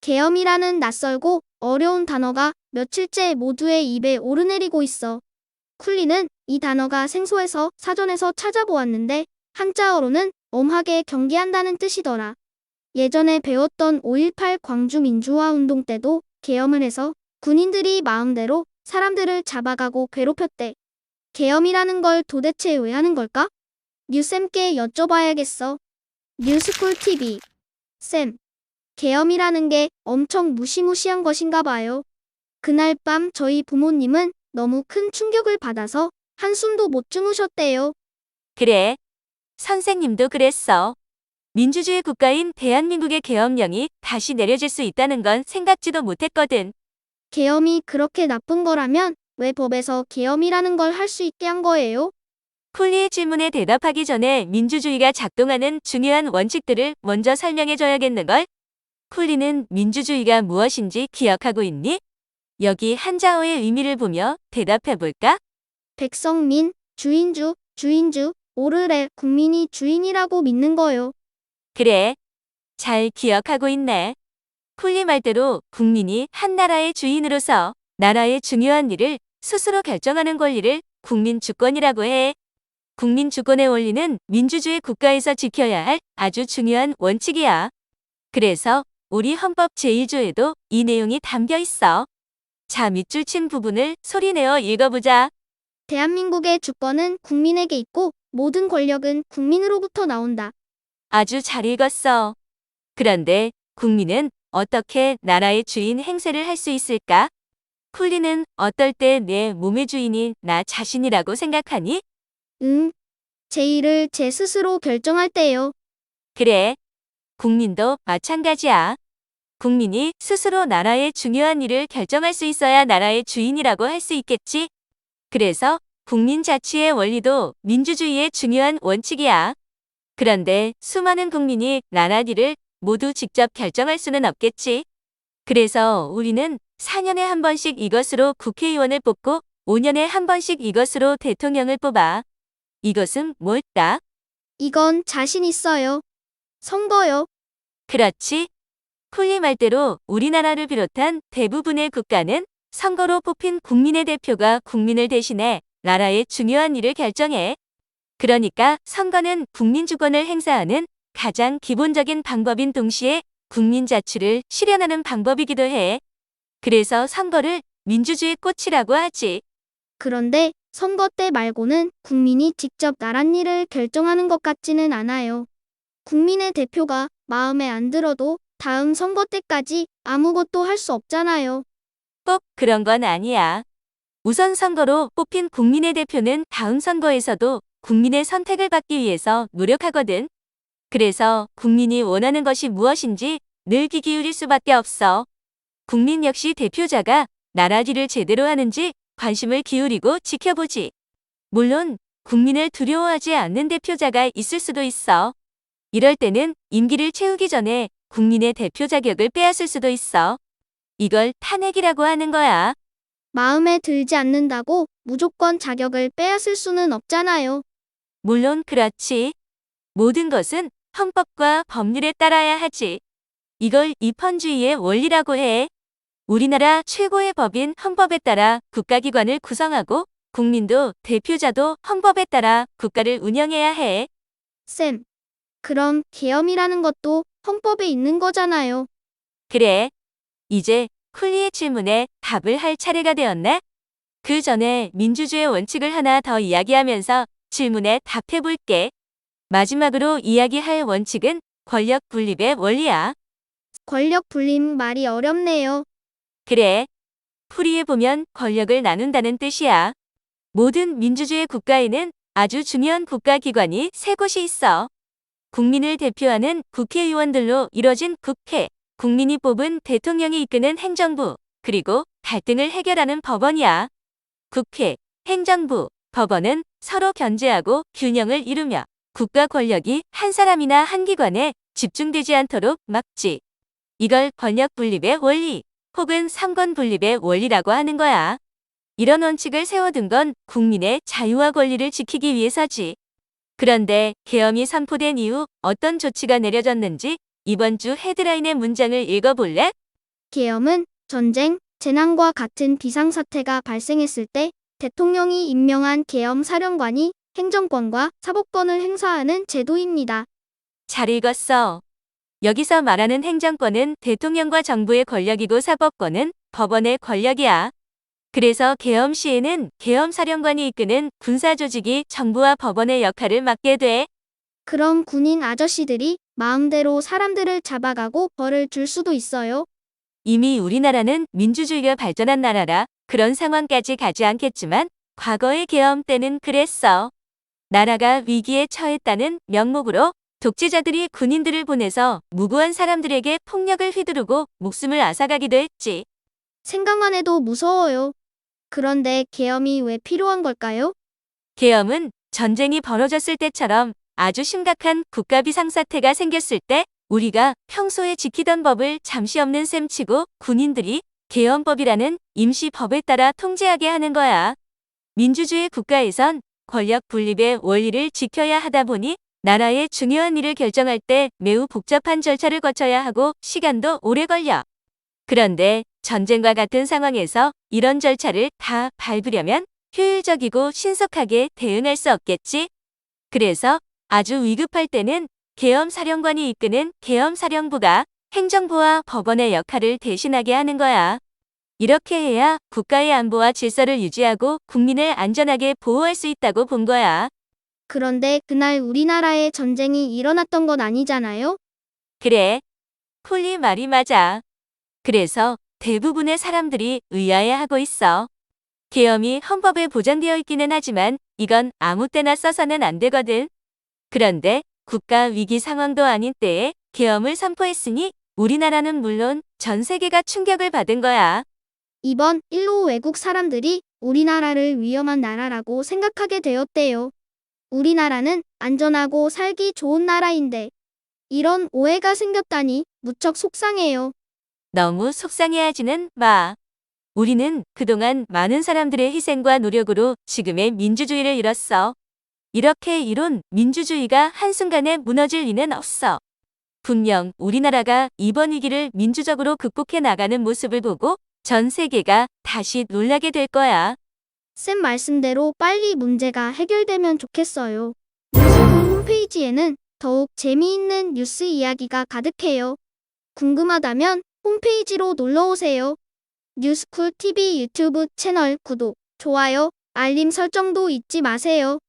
계엄이라는 낯설고 어려운 단어가 며칠째 모두의 입에 오르내리고 있어. 쿨리는 이 단어가 생소해서 사전에서 찾아보았는데 한자어로는 엄하게 경계한다는 뜻이더라. 예전에 배웠던 5.18 광주 민주화 운동 때도 계엄을 해서 군인들이 마음대로 사람들을 잡아가고 괴롭혔대. 계엄이라는 걸 도대체 왜 하는 걸까? 류쌤께 여쭤봐야겠어. 뉴스쿨 TV. 쌤, 계엄이라는 게 엄청 무시무시한 것인가 봐요. 그날 밤 저희 부모님은 너무 큰 충격을 받아서 한숨도 못 주무셨대요. 그래. 선생님도 그랬어. 민주주의 국가인 대한민국의 계엄령이 다시 내려질 수 있다는 건 생각지도 못했거든. 계엄이 그렇게 나쁜 거라면 왜 법에서 계엄이라는 걸 할 수 있게 한 거예요? 쿨리의 질문에 대답하기 전에 민주주의가 작동하는 중요한 원칙들을 먼저 설명해줘야겠는걸? 쿨리는 민주주의가 무엇인지 기억하고 있니? 여기 한자어의 의미를 보며 대답해볼까? 백성민, 주인주, 오르래, 국민이 주인이라고 믿는 거요. 그래. 잘 기억하고 있네. 쿨리 말대로 국민이 한 나라의 주인으로서 나라의 중요한 일을 스스로 결정하는 권리를 국민 주권이라고 해. 국민 주권의 원리는 민주주의 국가에서 지켜야 할 아주 중요한 원칙이야. 그래서 우리 헌법 제1조에도 이 내용이 담겨 있어. 자, 밑줄 친 부분을 소리내어 읽어보자. 대한민국의 주권은 국민에게 있고 모든 권력은 국민으로부터 나온다. 아주 잘 읽었어. 그런데 국민은 어떻게 나라의 주인 행세를 할 수 있을까? 쿨리는 어떨 때 내 몸의 주인이 나 자신이라고 생각하니? 응, 제 일을 제 스스로 결정할 때요. 그래. 국민도 마찬가지야. 국민이 스스로 나라의 중요한 일을 결정할 수 있어야 나라의 주인이라고 할 수 있겠지? 그래서 국민 자치의 원리도 민주주의의 중요한 원칙이야. 그런데 수많은 국민이 나라 일을 모두 직접 결정할 수는 없겠지. 그래서 우리는 4년에 한 번씩 이것으로 국회의원을 뽑고 5년에 한 번씩 이것으로 대통령을 뽑아. 이것은 뭘까? 이건 자신 있어요. 선거요. 그렇지. 쿨리 말대로 우리나라를 비롯한 대부분의 국가는 선거로 뽑힌 국민의 대표가 국민을 대신해 나라의 중요한 일을 결정해. 그러니까 선거는 국민 주권을 행사하는 가장 기본적인 방법인 동시에 국민 자치를 실현하는 방법이기도 해. 그래서 선거를 민주주의 꽃이라고 하지. 그런데 선거 때 말고는 국민이 직접 나랏일을 결정하는 것 같지는 않아요. 국민의 대표가 마음에 안 들어도 다음 선거 때까지 아무것도 할 수 없잖아요. 꼭 그런 건 아니야. 우선 선거로 뽑힌 국민의 대표는 다음 선거에서도 국민의 선택을 받기 위해서 노력하거든. 그래서 국민이 원하는 것이 무엇인지 늘 귀 기울일 수밖에 없어. 국민 역시 대표자가 나라 일을 제대로 하는지 관심을 기울이고 지켜보지. 물론 국민을 두려워하지 않는 대표자가 있을 수도 있어. 이럴 때는 임기를 채우기 전에 국민의 대표 자격을 빼앗을 수도 있어. 이걸 탄핵이라고 하는 거야. 마음에 들지 않는다고 무조건 자격을 빼앗을 수는 없잖아요. 물론 그렇지. 모든 것은 헌법과 법률에 따라야 하지. 이걸 입헌주의의 원리라고 해. 우리나라 최고의 법인 헌법에 따라 국가기관을 구성하고 국민도 대표자도 헌법에 따라 국가를 운영해야 해. 쌤, 그럼 계엄이라는 것도 헌법에 있는 거잖아요. 그래. 이제 쿨리의 질문에 답을 할 차례가 되었네. 그 전에 민주주의 원칙을 하나 더 이야기하면서 질문에 답해볼게. 마지막으로 이야기할 원칙은 권력 분립의 원리야. 권력 분립 말이 어렵네요. 그래. 풀이에 보면 권력을 나눈다는 뜻이야. 모든 민주주의 국가에는 아주 중요한 국가기관이 세 곳이 있어. 국민을 대표하는 국회의원들로 이뤄진 국회, 국민이 뽑은 대통령이 이끄는 행정부, 그리고 갈등을 해결하는 법원이야. 국회, 행정부, 법원은 서로 견제하고 균형을 이루며 국가 권력이 한 사람이나 한 기관에 집중되지 않도록 막지. 이걸 권력 분립의 원리, 혹은 삼권 분립의 원리라고 하는 거야. 이런 원칙을 세워둔 건 국민의 자유와 권리를 지키기 위해서지. 그런데 계엄이 선포된 이후 어떤 조치가 내려졌는지 이번 주 헤드라인의 문장을 읽어볼래? 계엄은 전쟁, 재난과 같은 비상사태가 발생했을 때 대통령이 임명한 계엄 사령관이 행정권과 사법권을 행사하는 제도입니다. 잘 읽었어. 여기서 말하는 행정권은 대통령과 정부의 권력이고 사법권은 법원의 권력이야. 그래서 계엄 시에는 계엄 사령관이 이끄는 군사 조직이 정부와 법원의 역할을 맡게 돼. 그럼 군인 아저씨들이 마음대로 사람들을 잡아가고 벌을 줄 수도 있어요. 이미 우리나라는 민주주의가 발전한 나라라 그런 상황까지 가지 않겠지만 과거의 계엄 때는 그랬어. 나라가 위기에 처했다는 명목으로 독재자들이 군인들을 보내서 무고한 사람들에게 폭력을 휘두르고 목숨을 앗아가기도 했지. 생각만 해도 무서워요. 그런데 계엄이 왜 필요한 걸까요? 계엄은 전쟁이 벌어졌을 때처럼 아주 심각한 국가 비상사태가 생겼을 때 우리가 평소에 지키던 법을 잠시 없는 셈 치고 군인들이 계엄법이라는 임시법에 따라 통제하게 하는 거야. 민주주의 국가에선 권력 분립의 원리를 지켜야 하다 보니 나라의 중요한 일을 결정할 때 매우 복잡한 절차를 거쳐야 하고 시간도 오래 걸려. 그런데 전쟁과 같은 상황에서 이런 절차를 다 밟으려면 효율적이고 신속하게 대응할 수 없겠지? 그래서 아주 위급할 때는 계엄 사령관이 이끄는 계엄 사령부가 행정부와 법원의 역할을 대신하게 하는 거야. 이렇게 해야 국가의 안보와 질서를 유지하고 국민을 안전하게 보호할 수 있다고 본 거야. 그런데 그날 우리나라에 전쟁이 일어났던 건 아니잖아요? 그래, 콜리 말이 맞아. 그래서 대부분의 사람들이 의아해하고 있어. 계엄이 헌법에 보장되어 있기는 하지만 이건 아무 때나 써서는 안 되거든. 그런데 국가 위기 상황도 아닌 때에 계엄을 선포했으니 우리나라는 물론 전 세계가 충격을 받은 거야. 이번 1호 외국 사람들이 우리나라를 위험한 나라라고 생각하게 되었대요. 우리나라는 안전하고 살기 좋은 나라인데 이런 오해가 생겼다니 무척 속상해요. 너무 속상해하지는 마. 우리는 그동안 많은 사람들의 희생과 노력으로 지금의 민주주의를 이뤘어. 이렇게 이룬 민주주의가 한순간에 무너질 리는 없어. 분명 우리나라가 이번 위기를 민주적으로 극복해 나가는 모습을 보고 전 세계가 다시 놀라게 될 거야. 쌤 말씀대로 빨리 문제가 해결되면 좋겠어요. 뉴스풀 홈페이지에는 더욱 재미있는 뉴스 이야기가 가득해요. 궁금하다면 홈페이지로 놀러오세요. 뉴스쿨 TV 유튜브 채널 구독, 좋아요, 알림 설정도 잊지 마세요.